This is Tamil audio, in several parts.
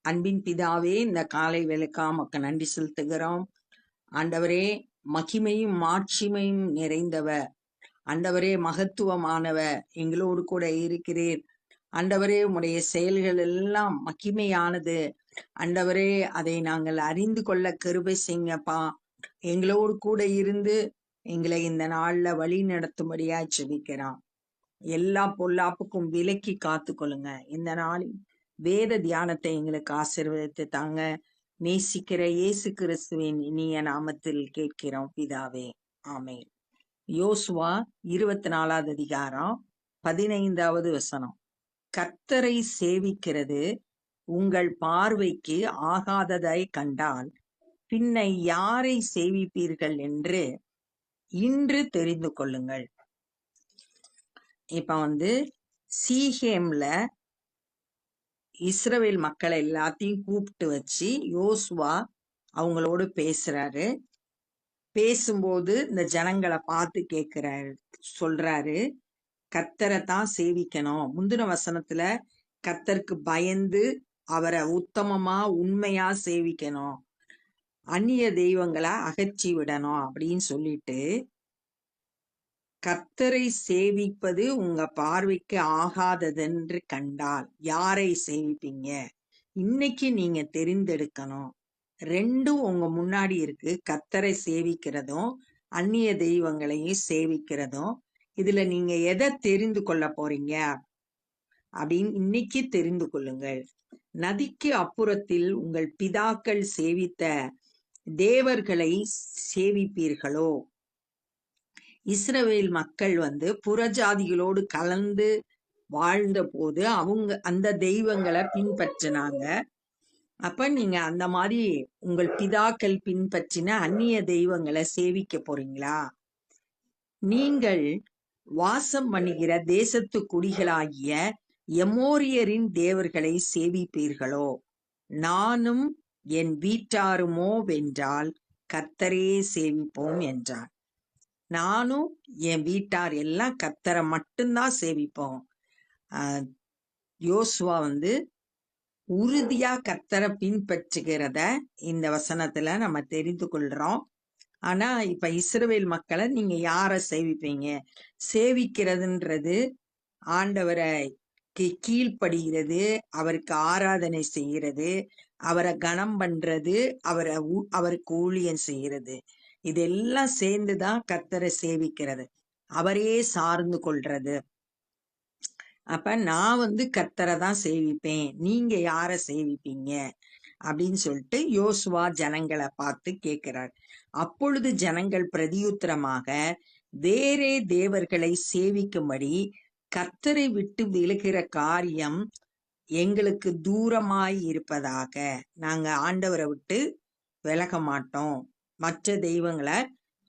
அன்பின் பிதாவே, இந்த காலை வேளைக்கா உமக்கு நன்றி செலுத்துகிறோம். ஆண்டவரே, மகிமையும் மாட்சிமையும் நிறைந்தவர், ஆண்டவரே மகத்துவமானவர், எங்களோடு கூட இருக்கிறீர். ஆண்டவரே, உம்முடைய செயல்கள் எல்லாம் மகிமையானது. ஆண்டவரே, அதை நாங்கள் அறிந்து கொள்ள கிருபை செய்யுங்கப்பா. எங்களோடு கூட இருந்து எங்களை இந்த நாள்ல வழி நடத்தும்படியாய் ஜெபிக்கிறோம். எல்லா பொல்லாப்புக்கும் விலக்கி காத்து கொள்ளுங்க. இந்த நாளில் வேத தியானத்தை எங்களுக்கு ஆசீர்வதித்து தாங்க. நேசிக்கிற இயேசு கிறிஸ்துவின் இனிய நாமத்தில் கேட்கிறோம் பிதாவே, ஆமென். யோசுவா 24வது அதிகாரம் 15வது வசனம். கர்த்தரை சேவிக்கிறது உங்கள் பார்வைக்கு ஆகாததை கண்டால் பின்ன யாரை சேவிப்பீர்கள் என்று இன்று தெரிந்து கொள்ளுங்கள். இப்ப சீகேம்ல இஸ்ரவேல் மக்களை எல்லாத்தையும் கூப்பிட்டு வச்சு யோசுவா அவங்களோடு பேசுறாரு. பேசும்போது இந்த ஜனங்களை பார்த்து கேட்கிறாரு, சொல்றாரு, கர்த்தரை தான் சேவிக்கணும். முந்தின வசனத்துல கர்த்தருக்கு பயந்து அவரை உத்தமமா உண்மையா சேவிக்கணும், அந்நிய தெய்வங்களை அகற்றி விடணும் அப்படின்னு சொல்லிட்டு, கர்த்தரை சேவிப்பது உங்க பார்வைக்கு ஆகாததென்று கண்டால் யாரை சேவிப்பீங்க? இன்னைக்கு நீங்க தெரிந்தெடுக்கணும். ரெண்டும் உங்க முன்னாடி இருக்கு. கர்த்தரை சேவிக்கிறதும் அந்நிய தெய்வங்களையும் சேவிக்கிறதும். இதுல நீங்க எதை தெரிந்து கொள்ள போறீங்க அப்படின்னு இன்னைக்கு தெரிந்து கொள்ளுங்கள். நதிக்கு அப்புறத்தில் உங்கள் பிதாக்கள் சேவித்த தேவர்களை சேவிப்பீர்களோ? இஸ்ரவேல் மக்கள் புறஜாதிகளோடு கலந்து வாழ்ந்த போது அவங்க அந்த தெய்வங்களை பின்பற்றினாங்க. அப்ப நீங்க அந்த மாதிரி உங்கள் பிதாக்கள் பின்பற்றின அந்நிய தெய்வங்களை சேவிக்க போறீங்களா? நீங்கள் வாசம் பண்ணுகிற தேசத்து குடிகளாகிய எமோரியரின் தேவர்களை சேவிப்பீர்களோ? நானும் என் வீட்டாருமோ வென்றால் கர்த்தரே சேவிப்போம் என்றார். நானும் என் வீட்டார் எல்லாம் கர்த்தரை மட்டும்தான் சேவிப்போம். யோசுவா உறுதியா கர்த்தரை பின்பற்றுகிறத இந்த வசனத்துல நம்ம தெரிந்து கொள்றோம். ஆனா இப்ப இஸ்ரவேல் மக்களை நீங்க யார சேவிப்பீங்க? சேவிக்கிறதுன்றது ஆண்டவரை கீழ்ப்படுகிறது, அவருக்கு ஆராதனை செய்கிறது, அவரை கனம் பண்றது, அவருக்கு ஊழியம் செய்கிறது. இதெல்லாம் சேர்ந்துதான் கர்த்தரை சேவிக்கிறது, அவரையே சார்ந்து கொள்றது. அப்ப நான் கர்த்தரை தான் சேவிப்பேன், நீங்க யார சேவிப்பீங்க அப்படின்னு சொல்லிட்டு யோசுவா ஜனங்களை பார்த்து கேட்கிறார். அப்பொழுது ஜனங்கள் பிரதியுத்தரமாக, வேறே தேவர்களை சேவிக்கும்படி கர்த்தரை விட்டு விலகிற காரியம் எங்களுக்கு தூரமாய் இருப்பதாக. நாங்க ஆண்டவரை விட்டு விலக மாட்டோம், மற்ற தெய்வங்களை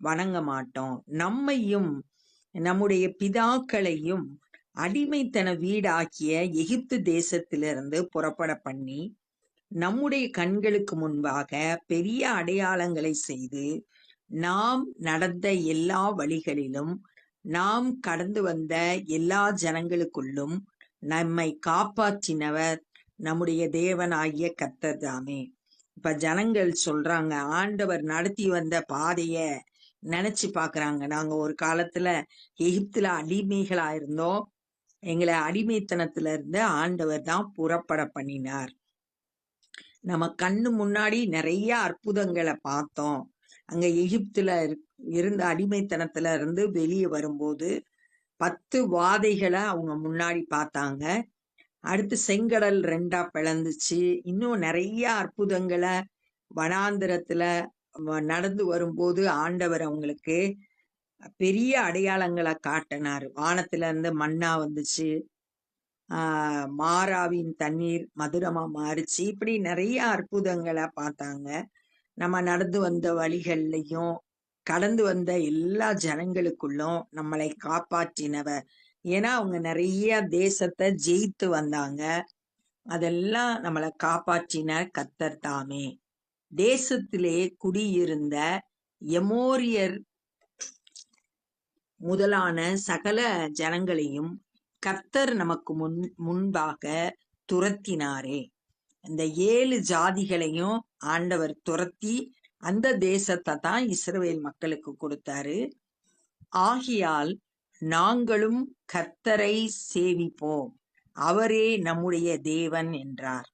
வணங்க மாட்டோம், நம்மையும் நம்முடைய பிதாக்களையும் அடிமைத்தன வீடாக்கிய எகிப்து தேசத்திலிருந்து புறப்பட பண்ணி நம்முடைய கண்களுக்கு முன்பாக பெரிய அடையாளங்களை செய்து நாம் நடந்த எல்லா வழிகளிலும் நாம் கடந்து வந்த எல்லா ஜனங்களுக்குள்ளும் நம்மை காப்பாற்றினவர் நம்முடைய தேவனாகிய கர்த்தர் தாமே. இப்ப ஜனங்கள் சொல்றாங்க, ஆண்டவர் நடத்தி வந்த பாதைய நினைச்சு பாக்குறாங்க. நாங்க ஒரு காலத்துல எகிப்துல அடிமைகளா இருந்தோம், எங்களை அடிமைத்தனத்துல இருந்து ஆண்டவர் தான் புறப்பட பண்ணினார். நம்ம கண்ணு முன்னாடி நிறைய அற்புதங்களை பார்த்தோம். அங்க எகிப்துல இருந்த அடிமைத்தனத்துல இருந்து வெளியே வரும்போது 10 வாதைகளை அவங்க முன்னாடி பார்த்தாங்க. அடுத்து செங்கடல் 2ஆ பிளந்துச்சு. இன்னும் நிறைய அற்புதங்களை வனாந்திரத்துல நடந்து வரும்போது ஆண்டவர் அவங்களுக்கு பெரிய அடையாளங்களை காட்டினார். வானத்துல இருந்து மன்னா வந்துச்சு, மாறாவின் தண்ணீர் மதுரமா மாறிச்சு. இப்படி நிறைய அற்புதங்களை பார்த்தாங்க. நம்ம நடந்து வந்த வழிகள்லையும் கடந்து வந்த எல்லா ஜனங்களுக்குள்ளும் நம்மளை காப்பாற்றினவர். ஏன்னா அவங்க நிறைய தேசத்தை ஜெயித்து வந்தாங்க. அதெல்லாம் நம்மளை காப்பாற்றின கர்த்தர் தாமே. தேசத்திலே குடியிருந்த எமோரியர் முதலான சகல ஜனங்களையும் கர்த்தர் நமக்கு முன்பாக துரத்தினாரே. இந்த 7 ஜாதிகளையும் ஆண்டவர் துரத்தி அந்த தேசத்தை தான் இஸ்ரவேல் மக்களுக்கு கொடுத்தாரு. ஆகியால் நாங்களும் கர்த்தரை சேவிப்போம், அவரே நம்முடைய தேவன் என்றார்.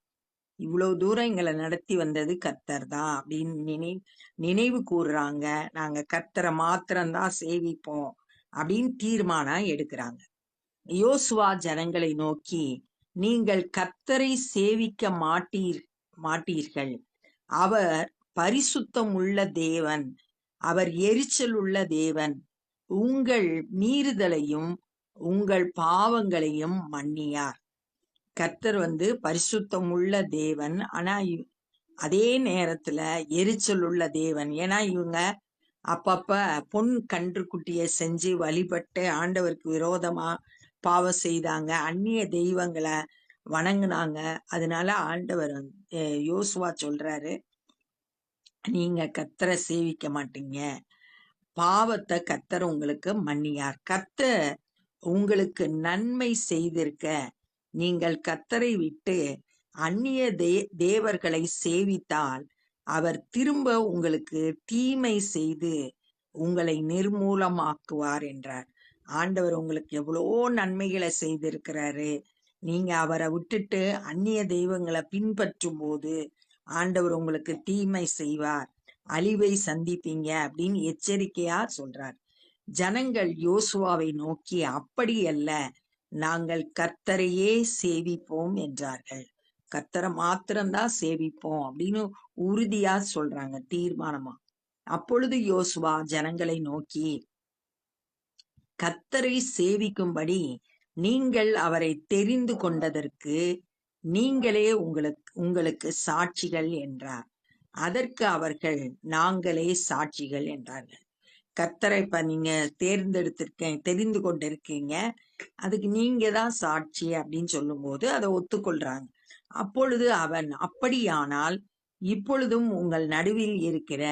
இவ்வளவு தூரம் எங்களை நடத்தி வந்தது கர்த்தர் தான் அப்படின்னு நினைவு கூறுறாங்க. நாங்க கர்த்தரை மாத்திரம்தான் சேவிப்போம் அப்படின்னு தீர்மானம் எடுக்கிறாங்க. யோசுவா ஜனங்களை நோக்கி, நீங்கள் கர்த்தரை சேவிக்க மாட்டீர்கள். அவர் பரிசுத்தம் உள்ள தேவன், அவர் எரிச்சல் உள்ள தேவன். உங்கள் மீறுதலையும் உங்கள் பாவங்களையும் மன்னியார். கர்த்தர் பரிசுத்தம் உள்ள தேவன், ஆனா அதே நேரத்துல எரிச்சல் உள்ள தேவன். ஏன்னா இவங்க அப்பப்ப பொன் கன்றுக்குட்டியை செஞ்சு வழிபட்டு ஆண்டவருக்கு விரோதமா பாவம் செய்தாங்க, அந்நிய தெய்வங்களை வணங்குனாங்க. அதனால ஆண்டவர் யோசுவா சொல்றாரு, நீங்க கர்த்தரை சேவிக்க மாட்டீங்க, பாவத்தை கர்த்தர் உங்களுக்கு மன்னியார். கர்த்தர் உங்களுக்கு நன்மை செய்திருக்க நீங்கள் கர்த்தரை விட்டு அந்நிய தேவர்களை சேவித்தால் அவர் திரும்ப உங்களுக்கு தீமை செய்து உங்களை நிர்மூலமாக்குவார் என்றார். ஆண்டவர் உங்களுக்கு எவ்வளோ நன்மைகளை செய்திருக்கிறாரு. நீங்க அவரை விட்டுட்டு அந்நிய தெய்வங்களை பின்பற்றும் போது ஆண்டவர் உங்களுக்கு தீமை செய்வார், அழிவை சந்திப்பீங்க அப்படின்னு எச்சரிக்கையா சொல்றார். ஜனங்கள் யோசுவாவை நோக்கி, அப்படி அல்ல, நாங்கள் கர்த்தரையே சேவிப்போம் என்றார்கள். கர்த்தரை மாத்திரம்தான் சேவிப்போம் அப்படின்னு உறுதியா சொல்றாங்க, தீர்மானமா. அப்பொழுது யோசுவா ஜனங்களை நோக்கி, கர்த்தரை சேவிக்கும்படி நீங்கள் அவரை தெரிந்து கொண்டதற்கு நீங்களே உங்களுக்கு சாட்சிகள் என்றார். அதற்கு அவர்கள், நாங்களே சாட்சிகள் என்றார்கள். கர்த்தரை இப்ப நீங்க தெரிந்து கொண்டிருக்கீங்க, அதுக்கு நீங்க தான் சாட்சி அப்படின்னு சொல்லும் போது அதை ஒத்துக்கொள்றாங்க. அப்பொழுது அவன், அப்படியானால் இப்பொழுதும் உங்கள் நடுவில் இருக்கிற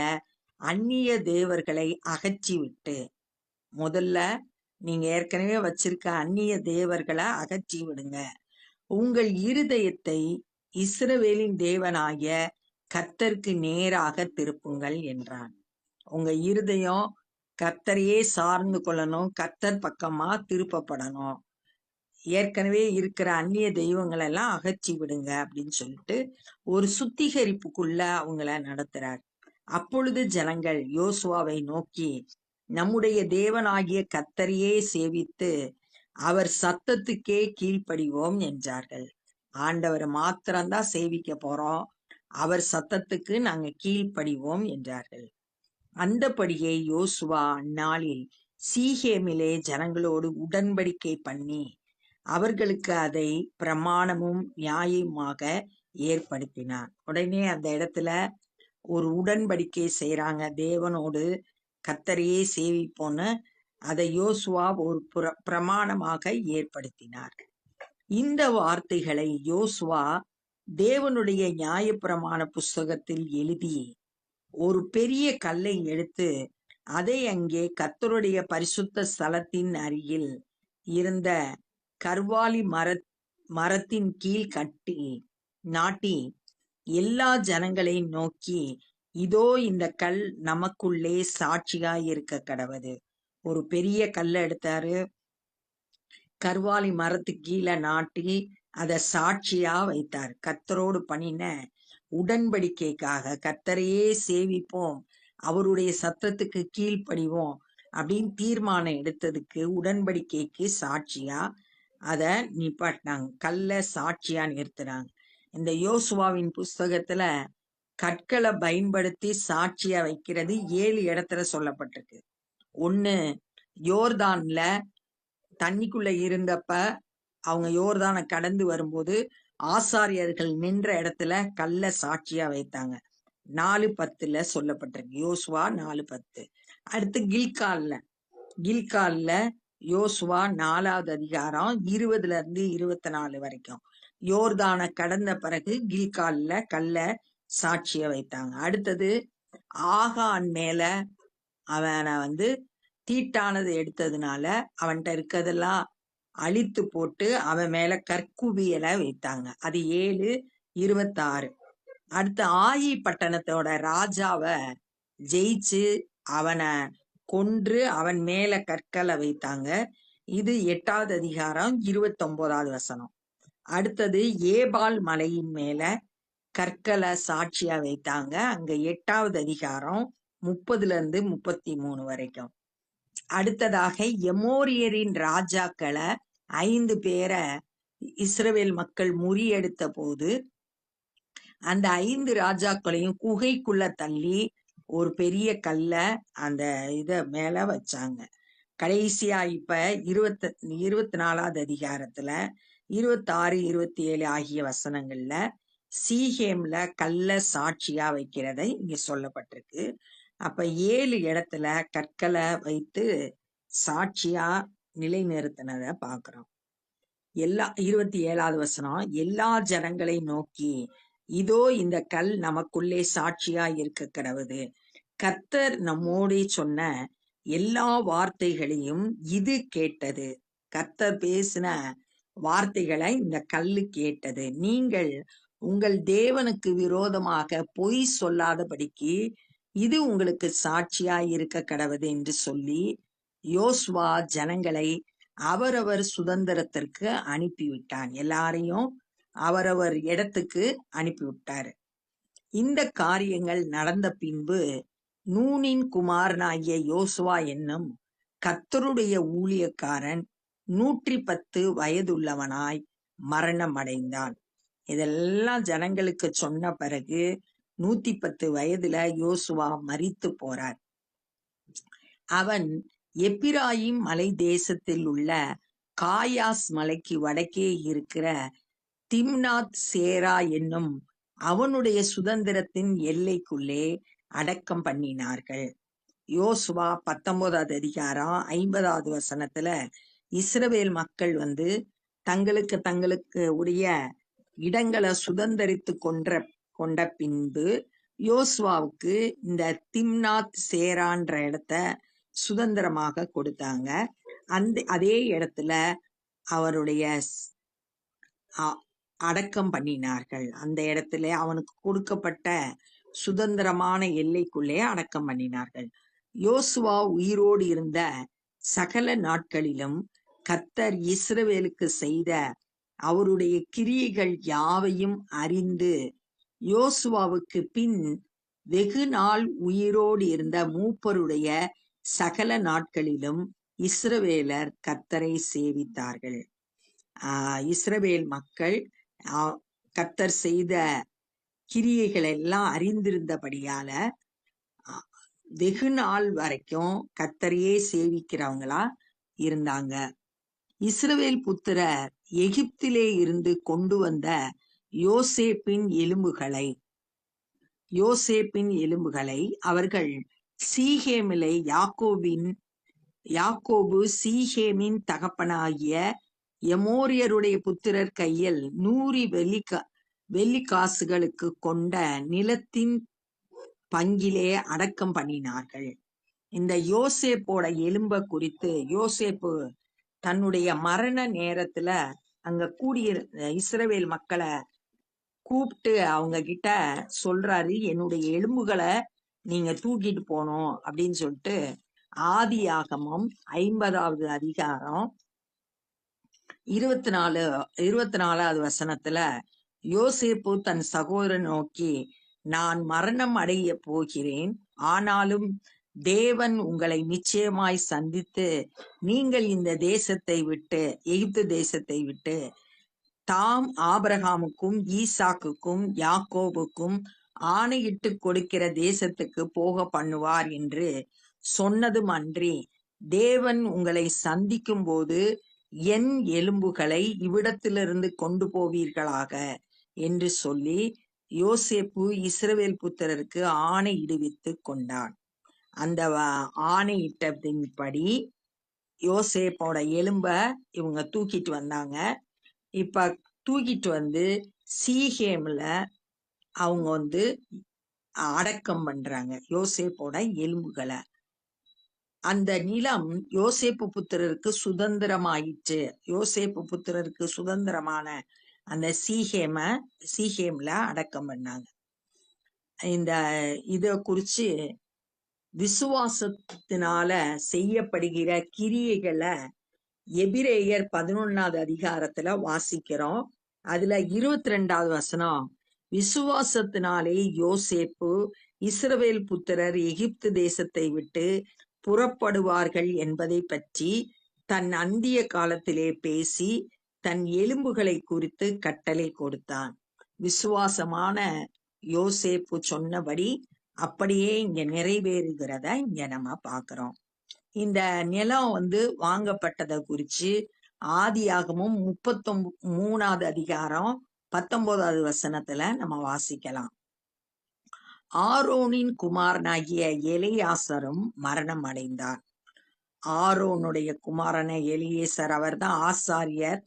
அந்நிய தேவர்களை அகற்றிவிட்டு, முதல்ல நீங்க ஏற்கனவே வச்சிருக்க அந்நிய தேவர்களை அகற்றி விடுங்க, உங்கள் இருதயத்தை இஸ்ரவேலின் தேவனாகிய கர்த்தருக்கு நேராக திருப்புங்கள் என்றான். உங்க இருதயம் கர்த்தரையே சார்ந்து கொள்ளணும், கர்த்தர் பக்கமா திருப்பப்படணும். ஏற்கனவே இருக்கிற அந்நிய தெய்வங்கள் எல்லாம் அகற்றி விடுங்க அப்படின்னு சொல்லிட்டு ஒரு சுத்திகரிப்புக்குள்ள அவங்கள நடத்துறார். அப்பொழுது ஜனங்கள் யோசுவாவை நோக்கி, நம்முடைய தேவனாகிய கர்த்தரையே சேவித்து அவர் சத்தத்துக்கே கீழ்ப்படிவோம் என்றார்கள். ஆண்டவரை மாத்திரம்தான் சேவிக்க போறோம், அவர் சத்தத்துக்கு நாங்க கீழ்ப்படிவோம் என்றார்கள். அந்தபடியே யோசுவா அந்நாளில் சீகேமிலே ஜனங்களோடு உடன்படிக்கை பண்ணி அவர்களுக்கு அதை பிரமாணமும் நியாயமாக ஏற்படுத்தினார். உடனே அந்த இடத்துல ஒரு உடன்படிக்கை செய்யறாங்க தேவனோடு, கர்த்தரையே சேவிப்போன்னு. அதை யோசுவா ஒரு பிரமாணமாக ஏற்படுத்தினார். இந்த வார்த்தைகளை யோசுவா தேவனுடைய நியாயப்பிரமாண புஸ்தகத்தில் எழுதி ஒரு பெரிய கல்லை எடுத்து அதை அங்கே கர்த்தருடைய பரிசுத்த ஸ்தலத்தின் அருகில் இருந்த கர்வாலி மரத்தின் கீழ் நாட்டி எல்லா ஜனங்களையும் நோக்கி, இதோ இந்த கல் நமக்குள்ளே சாட்சியாய் இருக்க கடவது. ஒரு பெரிய கல்லை எடுத்தாரு, கர்வாலி மரத்துக்கு கீழே நாட்டி அதை சாட்சியா வைத்தார். கர்த்தரோடு பண்ணின உடன்படிக்கைக்காக, கர்த்தரையே சேவிப்போம், அவருடைய சத்தத்துக்கு கீழ்ப்படிவோம் அப்படின்னு தீர்மானம் எடுத்ததுக்கு, உடன்படிக்கைக்கு சாட்சியா அதை நிப்பாட்டினாங்க, கல்ல சாட்சியா நிறுத்தினாங்க. இந்த யோசுவாவின் புஸ்தகத்துல கற்களை பயன்படுத்தி சாட்சியா வைக்கிறது 7 இடத்துல சொல்லப்பட்டிருக்கு. ஒண்ணு, யோர்தான்ல தண்ணிக்குள்ள இருந்தப்ப அவங்க யோர்தானை கடந்து வரும்போது ஆசாரியர்கள் நின்ற இடத்துல கல்ல சாட்சியா வைத்தாங்க, 4:10 சொல்லப்பட்டிருக்கு, யோசுவா 4:10. அடுத்து கில்கால்ல யோசுவா 4வது அதிகாரம் 20-24 வரைக்கும் யோர்தானை கடந்த பிறகு கில்கால்ல கல்ல சாட்சிய வைத்தாங்க. அடுத்தது ஆகான் மேல அவனை தீட்டானது எடுத்ததுனால அவன்கிட்ட இருக்கிறதெல்லாம் அழித்து போட்டு அவன் மேல கற்குவியலை வைத்தாங்க. அது 7, 26. அடுத்து ஆயி பட்டணத்தோட ராஜாவை ஜெயிச்சு அவனை கொன்று அவன் மேல கற்களை வைத்தாங்க. இது 8வது அதிகாரம் 29வது வசனம். அடுத்தது ஏபால் மலையின் மேல கற்களை சாட்சியா வைத்தாங்க. அங்க 8வது அதிகாரம் 30 to 33 வரைக்கும். அடுத்ததாக எமோரியரின் ராஜாக்களை 5 பேரை இஸ்ரவேல் மக்கள் முறியடித்த போது அந்த 5 ராஜாக்களையும் குகைக்குள்ள தள்ளி ஒரு பெரிய கல்ல அந்த இத மேல வச்சாங்க. கடைசியா இப்ப 24வது அதிகாரத்துல 26, 27 ஆகிய வசனங்கள்ல சீகேம்ல கல்ல சாட்சியா வைக்கிறத இங்க சொல்லப்பட்டிருக்கு. அப்ப 7 இடத்துல கற்களை வைத்து சாட்சியா நிலைநிறுத்தினத பாக்குறோம். 27வது வசனம், எல்லா ஜனங்களை நோக்கி இதோ இந்த கல் நமக்குள்ளே சாட்சியா இருக்க கடவுது. கர்த்தர் நம்மோடே சொன்ன எல்லா வார்த்தைகளையும் இது கேட்டது. கர்த்தர் பேசின வார்த்தைகளை இந்த கல்லு கேட்டது. நீங்கள் உங்கள் தேவனுக்கு விரோதமாக பொய் சொல்லாதபடிக்கு இது உங்களுக்கு சாட்சியா இருக்க கடவுது என்று சொல்லி யோசுவா ஜனங்களை அவரவர் சுதந்திரத்திற்கு அனுப்பிவிட்டான். எல்லாரையும் அவரவர் இடத்துக்கு அனுப்பிவிட்டாரு. இந்த காரியங்கள் நடந்த பின்பு நூனின் குமாரனாகிய யோசுவா என்னும் கர்த்தருடைய ஊழியக்காரன் 110 வயதுள்ளவனாய் மரணம் அடைந்தான். இதெல்லாம் ஜனங்களுக்கு சொன்ன பிறகு 110 வயதுல யோசுவா மரித்து போறார். அவன் எப்பிராயிம் மலை தேசத்தில் உள்ள காயாஸ் மலைக்கு வடக்கே இருக்கிற திம்னாத் சேரா என்னும் அவனுடைய சுதந்திரத்தின் எல்லைக்குள்ளே அடக்கம் பண்ணினார்கள். யோசுவா 19வது அதிகாரம் 50வது வசனத்துல இஸ்ரவேல் மக்கள் தங்களுக்கு உடைய இடங்களை சுதந்திரித்து கொண்ட பின்பு யோசுவாவுக்கு இந்த திம்னாத் சேரான்ற இடத்த சுதந்திரமாக கொடுத்தாங்க. அதே இடத்துல அவருடைய அடக்கம் பண்ணினார்கள். அந்த இடத்துல அவனுக்கு கொடுக்கப்பட்ட சுதந்திரமான எல்லைக்குள்ளே அடக்கம் பண்ணினார்கள். யோசுவா உயிரோடு இருந்த சகல நாட்களிலும் கர்த்தர் இஸ்ரவேலுக்கு செய்த அவருடைய கிரியைகள் யாவையும் அறிந்து யோசுவாவுக்கு பின் வெகு நாள் உயிரோடு இருந்த மூப்பருடைய சகல நாட்களிலும் இஸ்ரவேலர் கர்த்தரை சேவித்தார்கள். இஸ்ரவேல் மக்கள் கர்த்தர் செய்த கிரியைகள் எல்லாம் அறிந்திருந்தபடியால வெகு நாள் வரைக்கும் கர்த்தரையே சேவிக்கிறவங்களா இருந்தாங்க. இஸ்ரவேல் புத்திரர் எகிப்திலே இருந்து கொண்டு வந்த யோசேப்பின் எலும்புகளை அவர்கள் சீகேமிலே யாக்கோபு சீகேமின் தகப்பனாகிய எமோரியருடைய புத்திரர் கையில் 100 வெள்ளி காசுகளுக்கு கொண்ட நிலத்தின் பங்கிலே அடக்கம் பண்ணினார்கள். இந்த யோசேப்போட எலும்ப குறித்து யோசேப்பு தன்னுடைய மரண நேரத்துல அங்க கூடிய இஸ்ரவேல் மக்களை கூப்பிட்டு அவங்க கிட்ட சொல்றாரு, என்னுடைய எலும்புகளை நீங்க தூக்கிட்டு போனோம் அப்படின்னு சொல்லிட்டு ஆதியாகமம் 50வது அதிகாரம் 24வது வசனத்துல யோசேப்பு தன் சகோதரன் நோக்கி, நான் மரணம் அடைய போகிறேன், ஆனாலும் தேவன் உங்களை நிச்சயமாய் சந்தித்து நீங்கள் இந்த தேசத்தை விட்டு எகிப்து தேசத்தை விட்டு தாம் ஆபிரகாமுக்கும் ஈசாக்குக்கும் யாக்கோபுக்கும் ஆணையிட்டு கொடுக்கிற தேசத்துக்கு போக பண்ணுவார் என்று சொன்னதும் அன்றி, தேவன் உங்களை சந்திக்கும் போது என் எலும்புகளை இவ்விடத்திலிருந்து கொண்டு போவீர்களாக என்று சொல்லி யோசேப்பு இஸ்ரவேல் புத்திரருக்கு ஆணையிடுவித்து கொண்டான். அந்த ஆணையிட்டதின்படி யோசேப்போட எலும்ப இவங்க தூக்கிட்டு வந்தாங்க. இப்ப தூக்கிட்டு சீகேம்ல அவங்க அடக்கம் பண்றாங்க யோசேப்போட எலும்புகளை. அந்த நிலம் யோசேப்பு புத்திரருக்கு சுதந்திரமாயிற்று. யோசேப்பு புத்திரருக்கு சுதந்திரமான அந்த சீஹேம்ல அடக்கம் பண்ணாங்க. இந்த இத குறிச்சு விசுவாசத்தினால செய்யப்படுகிற கிரியைகளை எபிரேயர் 11வது அதிகாரத்துல வாசிக்கிறோம். அதுல 22வது வசனம், விசுவாசத்தினாலே யோசேப்பு இஸ்ரவேல் புத்திரர் எகிப்து தேசத்தை விட்டு புறப்படுவார்கள் என்பதை பற்றி தன் அந்திய காலத்திலே பேசி தன் எலும்புகளை குறித்து கட்டளை கொடுத்தான். விசுவாசமான யோசேப்பு சொன்னபடி அப்படியே இங்க நிறைவேறுகிறத இங்க நம்ம பார்க்கிறோம். இந்த நிலம் வாங்கப்பட்டதை குறிச்சு ஆதியாகமும் 33வது அதிகாரம் 19வது வசனத்துல நம்ம வாசிக்கலாம். ஆரோனின் குமாரனாகிய எலியாசரும் மரணம் அடைந்தார். ஆரோனுடைய குமாரன எலியேசர், அவர்தான் ஆசாரியர்,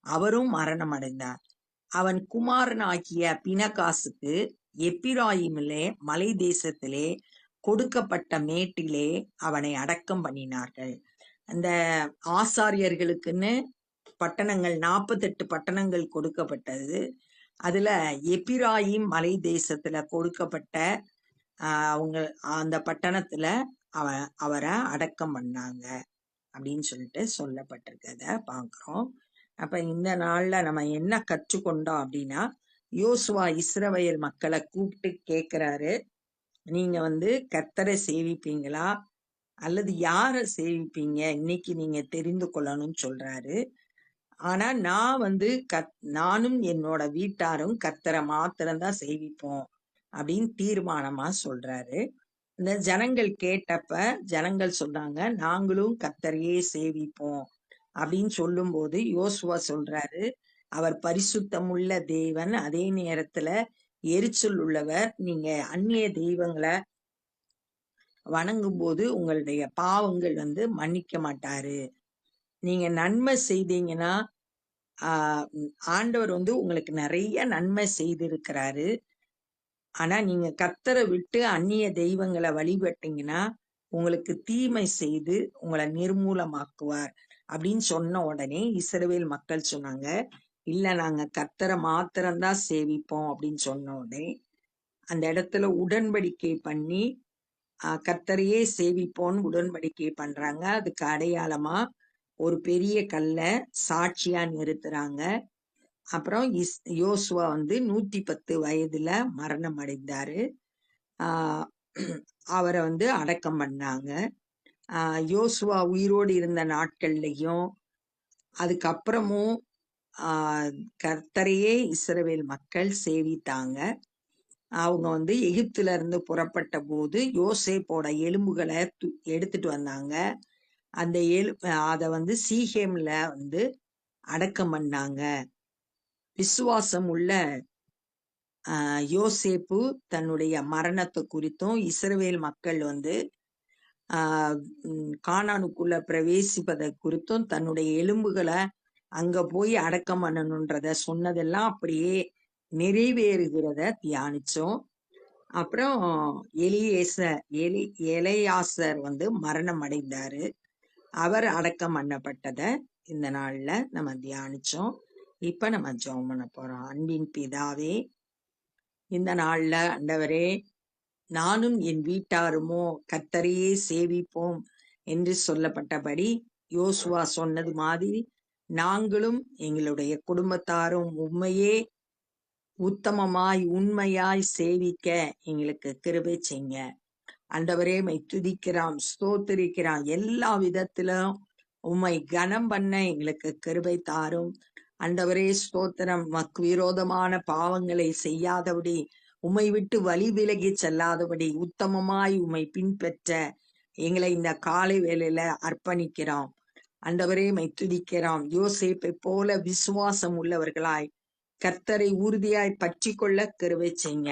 அவரும் மரணம் அடைந்தார். அவன் குமாரனாகிய பினகாசுக்கு எப்பிராயிமிலே மலை தேசத்திலே கொடுக்கப்பட்ட மேட்டிலே அவனை அடக்கம் பண்ணினார்கள். அந்த ஆசாரியர்களுக்குன்னு பட்டணங்கள் 48 பட்டணங்கள் கொடுக்கப்பட்டது. அதுல எப்பிராயிம் மலை தேசத்துல கொடுக்கப்பட்ட அவங்க அந்த பட்டணத்துல அவரை அடக்கம் பண்ணாங்க அப்படின்னு சொல்லிட்டு சொல்லப்பட்டிருக்கிறத பார்க்கிறோம். அப்ப இந்த நாள்ல நம்ம என்ன கற்றுக்கொண்டோம் அப்படின்னா, யோசுவா இஸ்ரவேல் மக்களை கூப்பிட்டு கேட்கிறாரு, நீங்க கர்த்தரை சேவிப்பீங்களா அல்லது யார சேவிப்பீங்க, இன்னைக்கு நீங்க தெரிந்து கொள்ளணும்னு சொல்றாரு. ஆனா நான் நானும் என்னோட வீட்டாரும் கர்த்தரை மாத்திரம்தான் சேவிப்போம் அப்படின்னு தீர்மானமா சொல்றாரு. இந்த ஜனங்கள் கேட்டப்ப ஜனங்கள் சொன்னாங்க, நாங்களும் கர்த்தரையே சேவிப்போம் அப்படின்னு சொல்லும்போது யோசுவா சொல்றாரு, அவர் பரிசுத்தமுள்ள தேவன், அதே நேரத்துல எரிச்சல் உள்ளவர். நீங்க அந்நிய தெய்வங்களை வணங்கும் போது உங்களுடைய பாவங்கள் மன்னிக்க மாட்டாரு. நீங்க நன்மை செய்தீங்கன்னா ஆண்டவர் உங்களுக்கு நிறைய நன்மை செய்திருக்கிறாரு. ஆனா நீங்க கர்த்தரை விட்டு அந்நிய தெய்வங்களை வழிபட்டீங்கன்னா உங்களுக்கு தீமை செய்து உங்களை நிர்மூலமாக்குவார் அப்படின்னு சொன்ன உடனே இஸ்ரவேல் மக்கள் சொன்னாங்க, இல்ல நாங்க கர்த்தரை மாத்திரம்தான் சேவிப்போம் அப்படின்னு சொன்ன உடனே அந்த இடத்துல உடன்படிக்கை பண்ணி கர்த்தரையே சேவிப்போன்னு உடன்படிக்கை பண்றாங்க. அதுக்கு அடையாளமா ஒரு பெரிய கல்ல சாட்சியா நிறுத்துறாங்க. அப்புறம் யோசுவா 110 வயதுல மரணம் அடைந்தாரு. அவரை அடக்கம் பண்ணாங்க. யோசுவா உயிரோடு இருந்த நாட்கள்லயும் அதுக்கப்புறமும் கர்த்தரையே இஸ்ரவேல் மக்கள் சேவித்தாங்க. அவங்க எகிப்துல இருந்து புறப்பட்ட போது யோசேப்போட எலும்புகளை எடுத்துட்டு வந்தாங்க. அந்த அத சீஹேம்ல அடக்கம் பண்ணாங்க. விசுவாசம் உள்ள யோசேப்பு தன்னுடைய மரணத்தை குறித்தும் இஸ்ரவேல் மக்கள் கானானுக்குள்ள பிரவேசிப்பதை குறித்தும் தன்னுடைய எலும்புகளை அங்க போய் அடக்கம் பண்ணணுன்றத சொன்னதெல்லாம் அப்படியே நிறைவேறுகிறத தியானிச்சோம். அப்புறம் எலியாசர் மரணம் அடைந்தாரு. அவர் அடக்கம் பண்ணப்பட்டத இந்த நாள்ல நம்ம தியானிச்சோம். இப்ப நம்ம ஜெபம் பண்ண போறோம். அன்பின் பிதாவே, இந்த நாள்ல ஆண்டவரே, நானும் என் வீட்டாருமோ கர்த்தரையே சேவிப்போம் என்று சொல்லப்பட்டபடி யோசுவா சொன்னது மாதிரி நாங்களும் எங்களுடைய குடும்பத்தாரும் உண்மையே உத்தமமாய் உண்மையாய் சேவிக்க எங்களுக்கு கிருபை செய்யுங்க. ஆண்டவரே, மை துதிக்கிறோம், ஸ்தோத்திரிக்கிறோம். எல்லா விதத்திலும் உம்மை கனம் பண்ண எங்களுக்கு கிருபை தாரும். ஆண்டவரே ஸ்தோத்திரம். மக்கு விரோதமான பாவங்களை செய்யாதபடி, உம்மை விட்டு வழி விலகி செல்லாதபடி, உத்தமமாய் உம்மை பின்பற்ற எங்களை இந்த காலை வேளையில அர்ப்பணிக்கிறோம். ஆண்டவரே, மை துதிக்கிறோம். யோசேப்பை போல விசுவாசம் உள்ளவர்களாய் கர்த்தரை உறுதியாய் பற்றி கொள்ள கிருபை செய்யுங்க.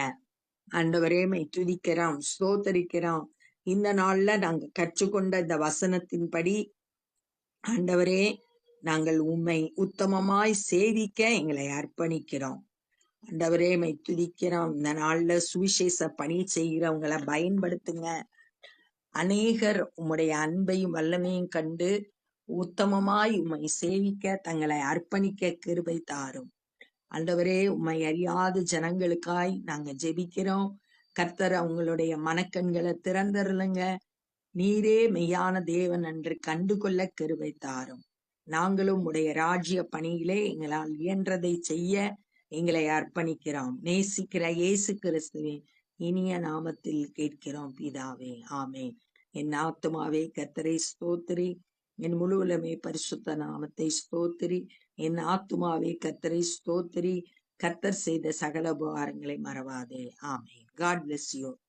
ஆண்டவரே, மை துதிக்கிறோம், ஸ்தோத்தரிக்கிறோம். இந்த நாள்ல நாங்க கற்றுக்கொண்ட இந்த வசனத்தின்படி ஆண்டவரே, நாங்கள் உம்மை உத்தமமாய் சேவிக்க எங்களை அர்ப்பணிக்கிறோம். ஆண்டவரே, மை துதிக்கிறோம். இந்த நாள்ல சுவிசேஷ பணி செய்கிறவங்களை பயன்படுத்துங்க. அநேகர் உம்முடைய அன்பையும் வல்லமையும் கண்டு உத்தமமாய் உம்மை சேவிக்க தங்களை அர்ப்பணிக்க கிருபை தாரும். ஆண்டவரே, உம்மை அறியாத ஜனங்களுக்காய் நாங்க ஜெபிக்கிறோம். கர்த்தர் அவங்களுடைய மனக்கண்களை திறந்தருளுங்க. நீரே மெய்யான தேவன் என்று கண்டுகொள்ள கிருபை தாரும். நாங்களும் உடைய ராஜ்ய பணியிலே எங்களால் இயன்றதை செய்ய எங்களை அர்ப்பணிக்கிறோம். நேசிக்கிற இயேசு கிறிஸ்துவின் இனிய நாமத்தில் கேட்கிறோம் பிதாவே, ஆமென். என் ஆத்துமாவே கர்த்தரை ஸ்தோத்திரி, என் முழு உலமே பரிசுத்த நாமத்தை ஸ்தோத்திரி. என் ஆத்துமாவே கர்த்தரை ஸ்தோத்திரி, கர்த்தர் செய்த சகல உபகாரங்களை மறவாதே. ஆமென். God bless you.